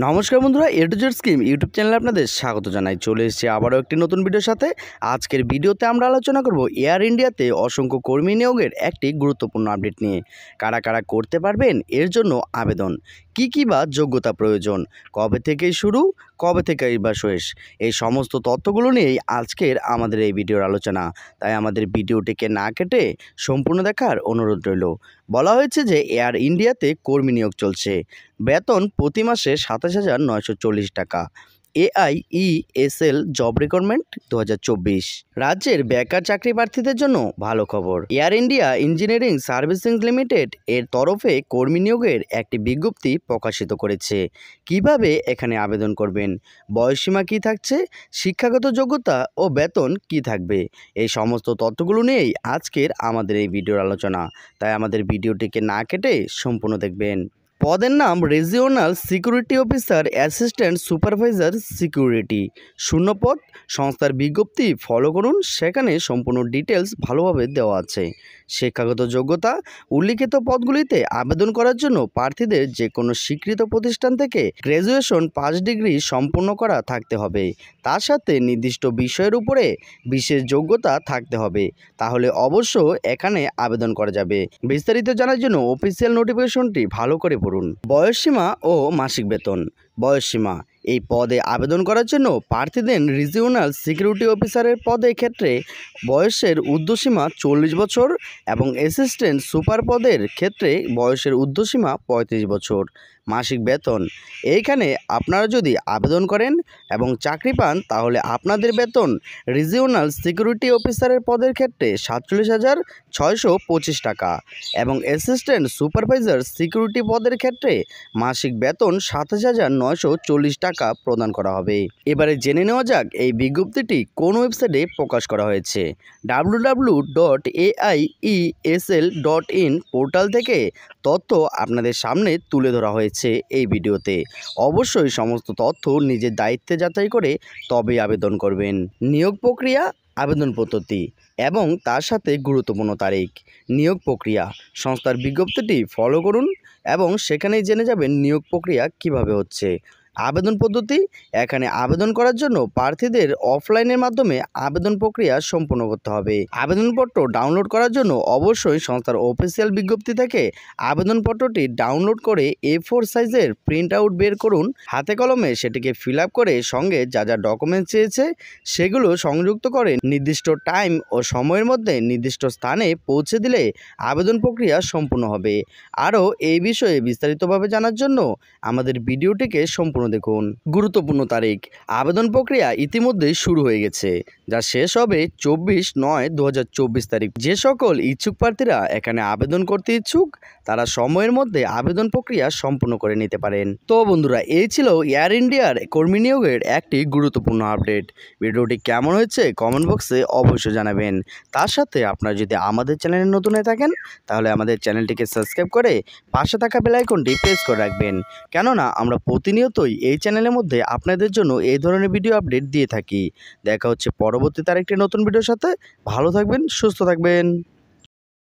নমস্কার বন্ধুরা, এ to Z scheme YouTube চ্যানেলে আপনাদের স্বাগত জানাই। চলে এসেছি আবারও একটি নতুন ভিডিওর সাথে। আজকের ভিডিওতে আমরা আলোচনা করব এয়ার ইন্ডিয়াতে অসংখ্য কর্মী নিয়োগের একটি গুরুত্বপূর্ণ আপডেট নিয়ে। কারা কারা করতে পারবেন এর জন্য আবেদন, কি বা যোগ্যতা প্রয়োজন, কবে থেকেই শুরু, কবে থেকেই বা শেষ, এই সমস্ত তথ্যগুলো নিয়েই আজকের আমাদের এই ভিডিওর আলোচনা। তাই আমাদের ভিডিওটিকে না কেটে সম্পূর্ণ দেখার অনুরোধ রইল। বলা হয়েছে যে এয়ার ইন্ডিয়াতে কর্মী নিয়োগ চলছে। বেতন প্রতি মাসে ২৭,৯৪০ টাকা। AIESL job recruitment ২০২৪। রাজ্যের বেকার চাকরি প্রার্থীদের জন্য ভালো খবর। Air India engineering servicing limited এর তরফে কর্মী নিয়োগের একটি বিজ্ঞপ্তি প্রকাশিত করেছে। কিভাবে এখানে আবেদন করবেন, বয়সসীমা কী থাকছে, শিক্ষাগত যোগ্যতা ও বেতন কি থাকবে, এই সমস্ত তথ্যগুলো নিয়েই আজকের আমাদের এই ভিডিওর আলোচনা। তাই আমাদের ভিডিওটিকে না কেটে সম্পূর্ণ দেখবেন। পদের নাম regional security officer assistant supervisor security. শূন্যপদ। সংস্থার বিজ্ঞপ্তি ফলো করুন, সেখানে সম্পূর্ণ ডিটেলস ভালোভাবে দেওয়া আছে। শিক্ষাগত যোগ্যতা। উল্লিখিত পদগুলিতে আবেদন করার জন্য প্রার্থীদের যে কোনো স্বীকৃত প্রতিষ্ঠান থেকে গ্র্যাজুয়েশন 5 ডিগ্রি সম্পূর্ণ করা থাকতে হবে। তার সাথে নির্দিষ্ট বিষয়ের উপরে বিশেষ যোগ্যতা থাকতে হবে, তাহলে অবশ্য এখানে আবেদন করা যাবে। বিস্তারিত জানার জন্য অফিসিয়াল নোটিফিকেশনটি ভালো করে পড়ুন। বয়সসীমা ও মাসিক বেতন। বয়সসীমা। এই পদে আবেদন করার জন্য প্রার্থীদের রিজিওনাল সিকিউরিটি অফিসারের পদের ক্ষেত্রে বয়সের ঊর্ধ্বসীমা 40 বছর এবং অ্যাসিস্ট্যান্ট সুপার পদের ক্ষেত্রে বয়সের ঊর্ধ্বসীমা 35 বছর। মাসিক বেতন। এইখানে আপনারা যদি আবেদন করেন এবং চাকরি পান তাহলে আপনাদের বেতন রিজিওনাল সিকিউরিটি অফিসারের পদের ক্ষেত্রে 47,625 টাকা এবং অ্যাসিস্ট্যান্ট সুপারভাইজার সিকিউরিটি পদের ক্ষেত্রে মাসিক বেতন 27,940 টাকা প্রদান করা হবে। এবারে জেনে নেওয়া যাক এই বিজ্ঞপ্তিটি কোন ওয়েবসাইটে প্রকাশ করা হয়েছে। www.aiesl.in পোর্টাল থেকে তথ্য আপনাদের সামনে তুলে ধরা হয়েছে এই ভিডিওতে। অবশ্যই সমস্ত তথ্য নিজের দায়িত্বে যাচাই করে তবে আবেদন করবেন। নিয়োগ প্রক্রিয়া, আবেদন পদ্ধতি এবং তার সাথে গুরুত্বপূর্ণ তারিখ। নিয়োগ প্রক্রিয়া। সংস্থার বিজ্ঞপ্তিটি ফলো করুন এবং সেখানেই জেনে যাবেন নিয়োগ প্রক্রিয়া কিভাবে হচ্ছে। আবেদন পদ্ধতি। এখানে আবেদন করার জন্য প্রার্থীদের অফলাইনের মাধ্যমে আবেদন প্রক্রিয়া সম্পূর্ণ করতে হবে। আবেদনপত্র ডাউনলোড করার জন্য অবশ্যই সংস্থার অফিসিয়াল বিজ্ঞপ্তি থেকে আবেদনপত্রটি ডাউনলোড করে A4 সাইজের প্রিন্ট আউট বের করুন। হাতে কলমে সেটিকে ফিল আপ করে সঙ্গে যা যা ডকুমেন্টস চেয়েছে সেগুলো সংযুক্ত করে নির্দিষ্ট টাইম ও সময়ের মধ্যে নির্দিষ্ট স্থানে পৌঁছে দিলে আবেদন প্রক্রিয়া সম্পূর্ণ হবে। আরও এই বিষয়ে বিস্তারিতভাবে জানার জন্য আমাদের ভিডিওটিকে সম্পূর্ণ দেখুন। গুরুত্বপূর্ণ তারিখ। আবেদন প্রক্রিয়া ইতিমধ্যেই শুরু হয়ে গেছে, যা শেষ হবে 24/9/2024 তারিখ। যে সকল ইচ্ছুক প্রার্থীরা এখানে আবেদন করতে ইচ্ছুক তারা সময়ের মধ্যে আবেদন প্রক্রিয়া সম্পূর্ণ করে নিতে পারেন। তো বন্ধুরা, এই ছিল এয়ার ইন্ডিয়ার কর্মী নিয়োগের একটি গুরুত্বপূর্ণ আপডেট। ভিডিওটি কেমন হয়েছে কমেন্ট বক্সে অবশ্যই জানাবেন। তার সাথে আপনারা যদি আমাদের চ্যানেলে নতুন হয়ে থাকেন তাহলে আমাদের চ্যানেলটিকে সাবস্ক্রাইব করে পাশে থাকা বেল আইকনটি প্রেস করে রাখবেন, কেননা আমরা প্রতিনিয়তই এই চ্যানেলের মধ্যে আপনাদের জন্য এই ধরনের ভিডিও আপডেট দিয়ে থাকি। দেখা হচ্ছে পরবর্তীতে আরেকটি নতুন ভিডিওর সাথে। ভালো থাকবেন, সুস্থ থাকবেন।